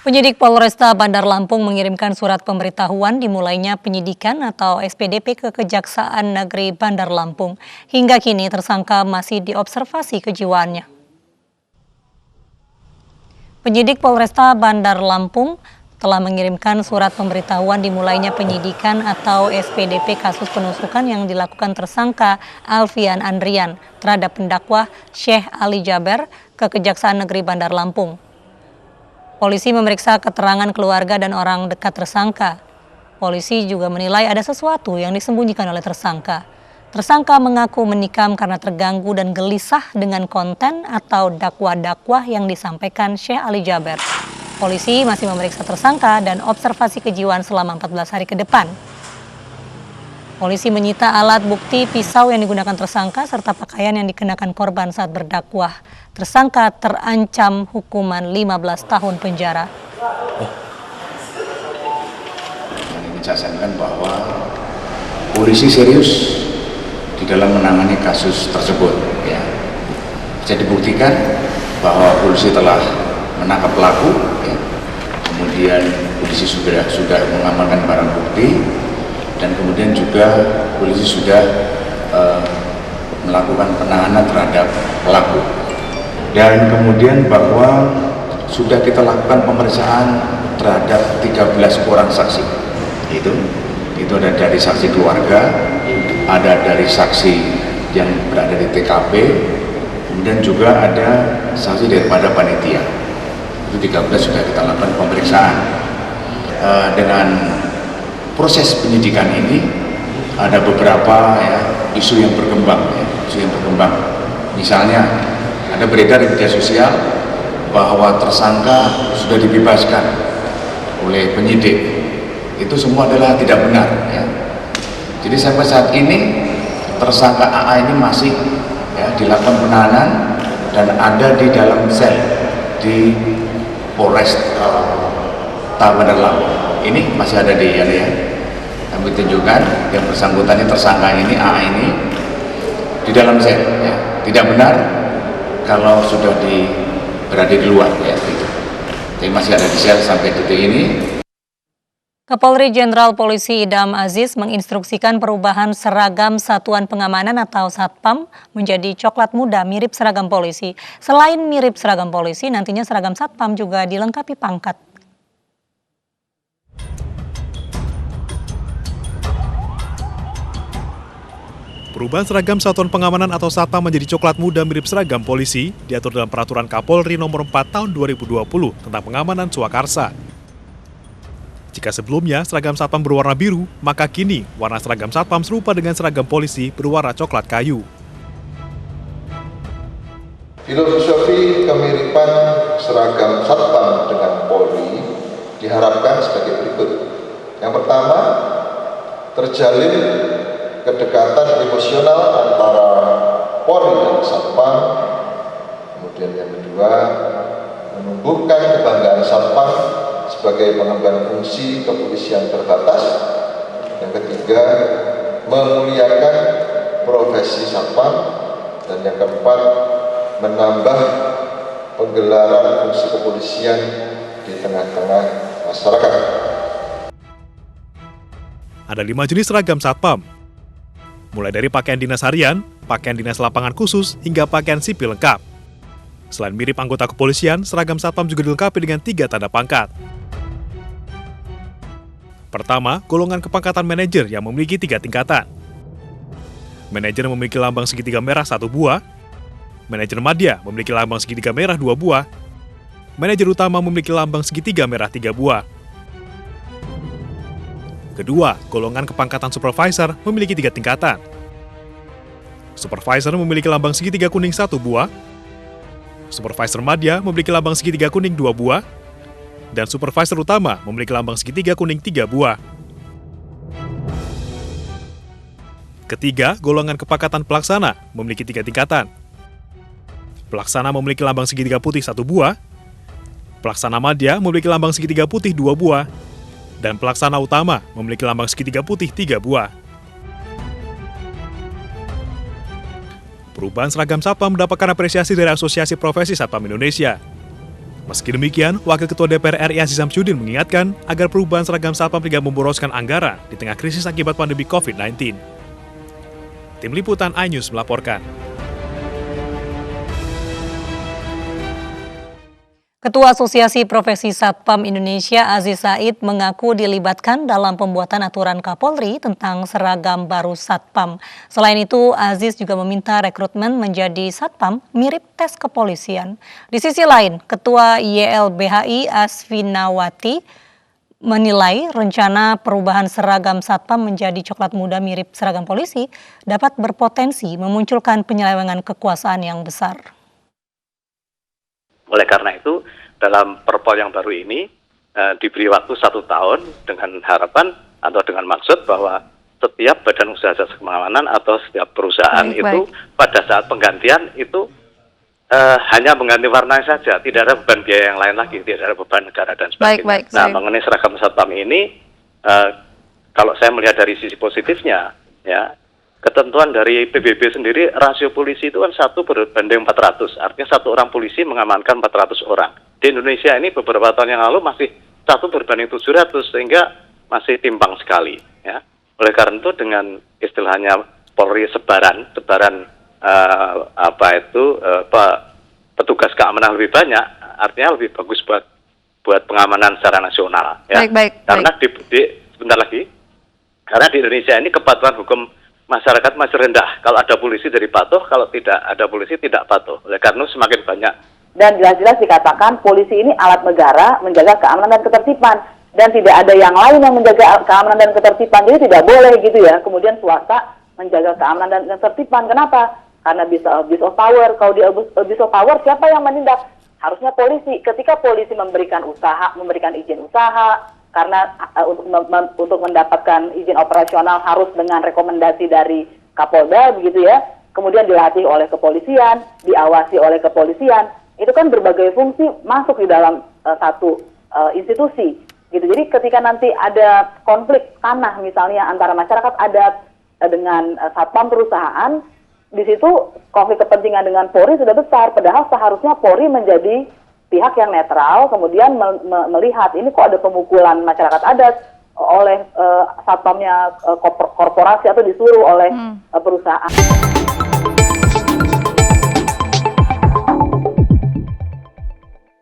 Penyidik Polresta Bandar Lampung mengirimkan surat pemberitahuan dimulainya penyidikan atau SPDP ke Kejaksaan Negeri Bandar Lampung. Hingga kini tersangka masih diobservasi kejiwaannya. Penyidik Polresta Bandar Lampung telah mengirimkan surat pemberitahuan dimulainya penyidikan atau SPDP kasus penusukan yang dilakukan tersangka Alfian Andrian terhadap pendakwa Syekh Ali Jaber ke Kejaksaan Negeri Bandar Lampung. Polisi memeriksa keterangan keluarga dan orang dekat tersangka. Polisi juga menilai ada sesuatu yang disembunyikan oleh tersangka. Tersangka mengaku menikam karena terganggu dan gelisah dengan konten atau dakwah-dakwah yang disampaikan Syekh Ali Jaber. Polisi masih memeriksa tersangka dan observasi kejiwaan selama 14 hari ke depan. Polisi menyita alat bukti pisau yang digunakan tersangka serta pakaian yang dikenakan korban saat berdakwah. Tersangka terancam hukuman 15 tahun penjara. Ini saya sampaikan bahwa polisi serius di dalam menangani kasus tersebut. Ya. Bisa dibuktikan bahwa polisi telah menangkap pelaku, ya. Kemudian polisi sudah mengamankan barang bukti. Dan kemudian juga polisi sudah melakukan penahanan terhadap pelaku. Dan kemudian bahwa sudah kita lakukan pemeriksaan terhadap 13 orang saksi. Itu ada dari saksi keluarga, ada dari saksi yang berada di TKP, kemudian juga ada saksi daripada panitia. Itu 13 sudah kita lakukan pemeriksaan. Dengan proses penyidikan ini ada beberapa isu yang berkembang, Misalnya ada beredar di media sosial bahwa tersangka sudah dibebaskan oleh penyidik. Itu semua adalah tidak benar. Ya. Jadi sampai saat ini tersangka AA ini masih dilakukan penahanan dan ada di dalam sel di Polres Bandar Lampung. Ini masih ada di kami tunjukkan yang bersangkutan ini, tersangka ini, AA ini di dalam sel. Ya. Tidak benar kalau sudah berada di luar. Ya, gitu. Tapi masih ada di sel sampai detik ini. Kapolri Jenderal Polisi Idam Aziz menginstruksikan perubahan seragam Satuan Pengamanan atau Satpam menjadi coklat muda mirip seragam polisi. Selain mirip seragam polisi, nantinya seragam Satpam juga dilengkapi pangkat. Perubahan seragam Satuan Pengamanan atau Satpam menjadi coklat muda mirip seragam polisi diatur dalam Peraturan Kapolri Nomor 4 Tahun 2020 tentang pengamanan swakarsa. Jika sebelumnya seragam Satpam berwarna biru, maka kini warna seragam Satpam serupa dengan seragam polisi berwarna coklat kayu. Filosofi kemiripan seragam Satpam dengan Polri diharapkan sebagai berikut. Yang pertama, terjalin kedekatan emosional antara Polri dan Satpam. Kemudian yang kedua, menumbuhkan kebanggaan Satpam sebagai pengemban fungsi kepolisian terbatas. Yang ketiga, memuliakan profesi Satpam. Dan yang keempat, menambah penggelaran fungsi kepolisian di tengah-tengah masyarakat. Ada 5 jenis seragam Satpam, mulai dari pakaian dinas harian, pakaian dinas lapangan khusus, hingga pakaian sipil lengkap. Selain mirip anggota kepolisian, seragam Satpam juga dilengkapi dengan 3 tanda pangkat. Pertama, golongan kepangkatan manajer yang memiliki 3 tingkatan. Manajer memiliki lambang segitiga merah 1 buah, manajer madya memiliki lambang segitiga merah 2 buah, manajer utama memiliki lambang segitiga merah 3 buah. Kedua, golongan kepangkatan supervisor memiliki 3 tingkatan. Supervisor memiliki lambang segitiga kuning 1 buah, supervisor madya memiliki lambang segitiga kuning 2 buah, dan supervisor utama memiliki lambang segitiga kuning 3 buah. Ketiga, golongan kepangkatan pelaksana memiliki 3 tingkatan. Pelaksana memiliki lambang segitiga putih 1 buah, pelaksana madya memiliki lambang segitiga putih 2 buah, dan pelaksana utama memiliki lambang segitiga putih 3 buah. Perubahan seragam Satpam mendapatkan apresiasi dari Asosiasi Profesi Satpam Indonesia. Meski demikian, Wakil Ketua DPR RI Aziz Samsudin mengingatkan agar perubahan seragam satpam tidak memboroskan anggaran di tengah krisis akibat pandemi COVID-19. Tim Liputan iNews melaporkan. Ketua Asosiasi Profesi Satpam Indonesia Aziz Said mengaku dilibatkan dalam pembuatan aturan Kapolri tentang seragam baru Satpam. Selain itu, Aziz juga meminta rekrutmen menjadi Satpam mirip tes kepolisian. Di sisi lain, Ketua YLBHI Asfinawati menilai rencana perubahan seragam Satpam menjadi coklat muda mirip seragam polisi dapat berpotensi memunculkan penyelewengan kekuasaan yang besar. Oleh karena itu, dalam perpol yang baru ini diberi waktu 1 tahun dengan harapan atau dengan maksud bahwa setiap badan usaha jasa pengamanan atau setiap perusahaan itu pada saat penggantian itu hanya mengganti warna saja, tidak ada beban biaya yang lain lagi, tidak ada beban negara dan sebagainya. Nah, mengenai seragam satpam ini, kalau saya melihat dari sisi positifnya, ya. Ketentuan dari PBB sendiri, rasio polisi itu kan 1 berbanding 400. Artinya 1 orang polisi mengamankan 400 orang. Di Indonesia ini beberapa tahun yang lalu masih 1 berbanding 700, sehingga masih timpang sekali. Ya. Oleh karena itu dengan istilahnya Polri sebaran petugas keamanan lebih banyak, artinya lebih bagus buat pengamanan secara nasional. Ya. Karena sebentar lagi, karena di Indonesia ini kepatuhan hukum masyarakat masih rendah. Kalau ada polisi jadi patuh, kalau tidak ada polisi tidak patuh. Oleh karena semakin banyak. Dan jelas-jelas dikatakan polisi ini alat negara menjaga keamanan dan ketertiban. Dan tidak ada yang lain yang menjaga keamanan dan ketertiban. Jadi tidak boleh gitu ya. Kemudian swasta menjaga keamanan dan ketertiban. Kenapa? Karena bisa abuse of power. Kalau di abuse of power, siapa yang menindak? Harusnya polisi. Ketika polisi memberikan izin usaha, karena untuk mendapatkan izin operasional harus dengan rekomendasi dari Kapolda begitu ya, kemudian dilatih oleh kepolisian, diawasi oleh kepolisian, itu kan berbagai fungsi masuk di dalam satu institusi gitu. Jadi ketika nanti ada konflik tanah misalnya antara masyarakat adat dengan satpam perusahaan, di situ konflik kepentingan dengan Polri sudah besar, padahal seharusnya Polri menjadi pihak yang netral, kemudian melihat ini kok ada pemukulan masyarakat adat oleh satpamnya korporasi atau disuruh oleh perusahaan.